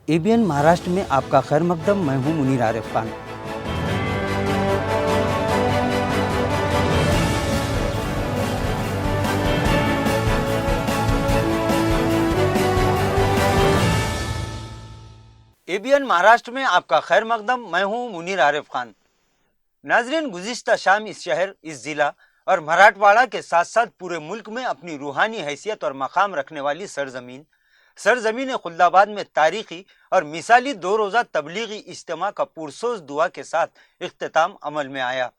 ABN Maharashtra में आपका खैर मकदम। मैं हूं मुनीर आरिफ खान। एबीएन महाराष्ट्र में आपका खैर मकदम। मैं हूं मुनीर आरिफ खान। नाजरीन, गुज़िश्ता शाम इस शहर, इस ज़िला और मराठवाड़ा के साथ साथ पूरे मुल्क में अपनी रूहानी हैसियत और मकाम रखने वाली सरजमीन खुल्दाबाद में तारीखी और मिसाली 2 रोज़ा तबलीगी इज्तिमा का पुरसोज दुआ के साथ इख्तिताम अमल में आया।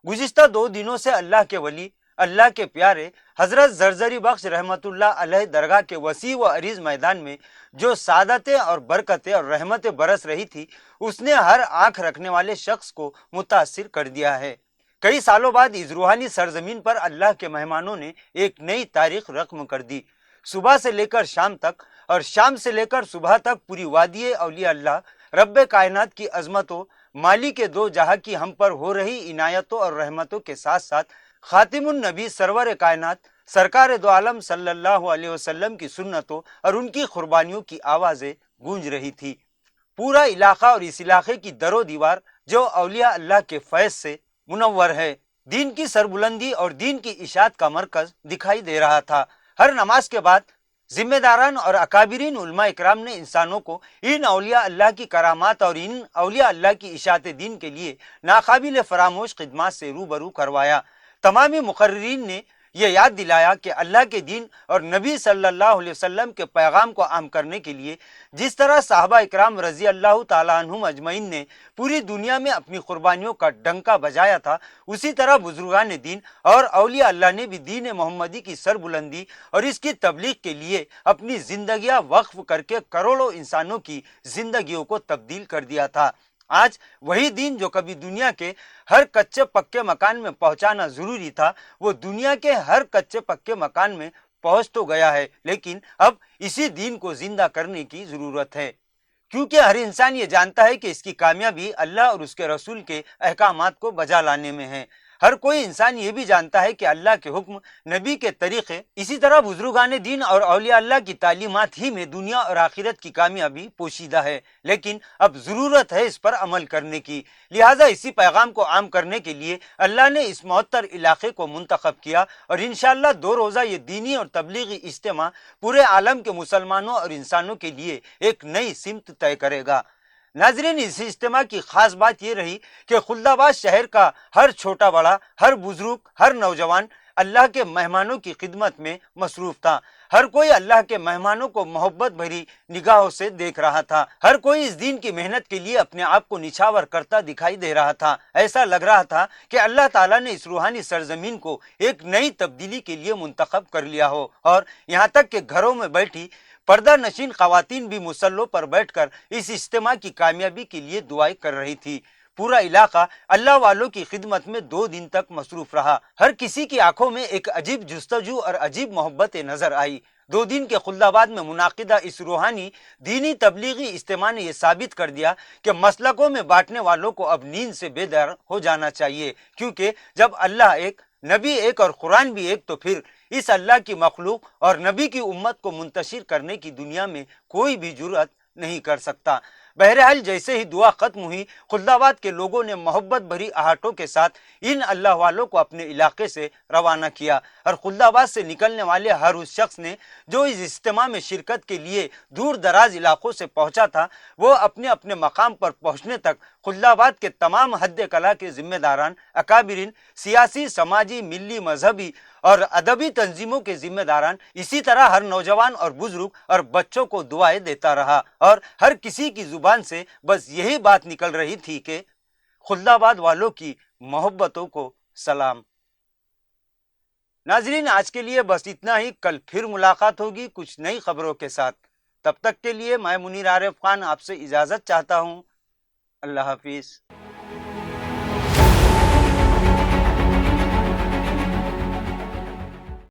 गुज़िश्ता 2 दिनों से अल्लाह के वली, अल्लाह के प्यारे हजरत जरजरी बख्श रहमतुल्लाह अलैह दरगाह के वसी व अरीज मैदान में जो सादतें और बरकतें और रहमतें बरस रही थी, उसने हर आंख रखने वाले शख्स को मुतासिर कर दिया है। कई सालों बाद इस रूहानी सरजमीन पर अल्लाह के मेहमानों ने एक नई तारीख रकम कर दी। सुबह से लेकर शाम तक और शाम से लेकर सुबह तक पूरी वादिये औलिया अल्लाह रब्बे कायनात की अजमतों, माली के 2 जहां की हम पर हो रही इनायतों और रहमतों के साथ साथ खातिमुन नबी सरवर कायनात सरकार दो आलम सल्लल्लाहु अलैहि वसल्लम की सुन्नतों और उनकी कुर्बानियों की आवाज़ें गूंज रही थी। पूरा इलाका और इस इलाके की दरो दीवार जो औलिया अल्लाह के फैज़ से मुनव्वर है, दीन की सरबुलंदी और दीन की इशाअत का मरकज दिखाई दे रहा था। हर नमाज के बाद जिम्मेदारान और अकाबिरीन उलमा इकराम ने इंसानों को इन औलिया अल्लाह की करामात और इन औलिया अल्लाह की इशाअत दीन के लिए नाकाबिल फरामोश खिदमात से रूबरू करवाया। तमामी मुकर्रिरीन ने यह याद दिलाया कि अल्लाह के दीन और नबी सल्लल्लाहु अलैहि वसल्लम के पैगाम को आम करने के लिए जिस तरह साहबा इकराम रजी अल्लाह ताला अन्हुम अजमईन ने पूरी दुनिया में अपनी कुर्बानियों का डंका बजाया था, उसी तरह बुजुर्गान दीन और औलिया अल्लाह ने भी दीन मोहम्मदी की सरबुलंदी और इसकी तबलीग के लिए अपनी जिंदगियां वक्फ करके करोड़ों इंसानों की जिंदगियों को तब्दील कर दिया था। आज वही दीन जो कभी दुनिया के हर कच्चे पक्के मकान में पहुंचाना जरूरी था, वो दुनिया के हर कच्चे पक्के मकान में पहुंच तो गया है, लेकिन अब इसी दीन को जिंदा करने की जरूरत है, क्योंकि हर इंसान ये जानता है कि इसकी कामयाबी अल्लाह और उसके रसूल के अहकामात को बजा लाने में है। हर कोई इंसान ये भी जानता है कि अल्लाह के हुक्म, नबी के तरीक़े, इसी तरह बुजुर्गान दीन और औलिया अल्लाह की तालीमात ही में दुनिया और आखिरत की कामयाबी पोशीदा है, लेकिन अब ज़रूरत है इस पर अमल करने की। लिहाजा इसी पैगाम को आम करने के लिए अल्लाह ने इस मुअत्तर इलाके को मुंतखब किया और इंशाअल्लाह 2 रोज़ा ये दीनी और तबलीगी इज्तिमा पूरे आलम के मुसलमानों और इंसानों के लिए एक नई सिमत तय करेगा। नाजरीन, इस इज्तिमा की खास बात यह रही कि खुल्दाबाद शहर का हर छोटा बड़ा, हर बुजुर्ग, हर नौजवान अल्लाह के मेहमानों की खिदमत में मसरूफ था। हर कोई अल्लाह के मेहमानों को मोहब्बत भरी निगाहों से देख रहा था। हर कोई इस दीन की मेहनत के लिए अपने आप को निछावर करता दिखाई दे रहा था। ऐसा लग रहा था कि अल्लाह ताला ने इस रूहानी सरजमीन को एक नई तब्दीली के लिए मुंतखब कर लिया हो, और यहाँ तक कि घरों में बैठी पर्दा नशीन खवातीन भी मुसल्लों पर बैठकर इस इज्तिमा की कामयाबी के लिए दुआएं कर रही थी। पूरा इलाका अल्लाह वालों की खिदमत में 2 दिन तक मसरूफ रहा। हर किसी की आंखों में एक अजीब जुस्तजू और अजीब मोहब्बत नजर आई। 2 दिन के खुल्दाबाद में मुनाकिदा इस रूहानी दीनी तबलीगी इज्तिमा ने यह साबित कर दिया कि मसलकों में बांटने वालों को अब नींद से बेदार हो जाना चाहिए, क्योंकि जब अल्लाह एक, नबी एक और कुरान भी एक, तो फिर इस अल्लाह की मखलूक और नबी की उम्मत को मुंतशिर करने की दुनिया में कोई भी जुर्रत नहीं कर सकता। बहरहाल, जैसे ही दुआ खत्म हुई, खुल्दाबाद के लोगों ने मोहब्बत भरी आहटों के साथ इन अल्लाह वालों को अपने इलाके से रवाना किया, और खुल्दाबाद से निकलने वाले हर उस शख्स ने जो इस इज्तिमा में शिरकत के लिए दूर दराज इलाकों से पहुंचा था, वो अपने अपने मकाम पर पहुंचने तक खुल्दाबाद के तमाम हद कला के जिम्मेदारान, अकाबिरीन, सियासी, समाजी, मिली, मजहबी और अदबी तंजीमों के जिम्मेदारान, इसी तरह हर नौजवान और बुजुर्ग और बच्चों को दुआएं देता रहा, और हर किसी की जुबान से बस यही बात निकल रही थी कि खुल्दाबाद वालों की मोहब्बतों को सलाम। नाजरीन, आज के लिए बस इतना ही। कल फिर मुलाकात होगी कुछ नई खबरों के साथ। तब तक के लिए मैं मुनीर आरिफ खान आपसे इजाज़त चाहता हूँ। अल्लाह हाफिज़।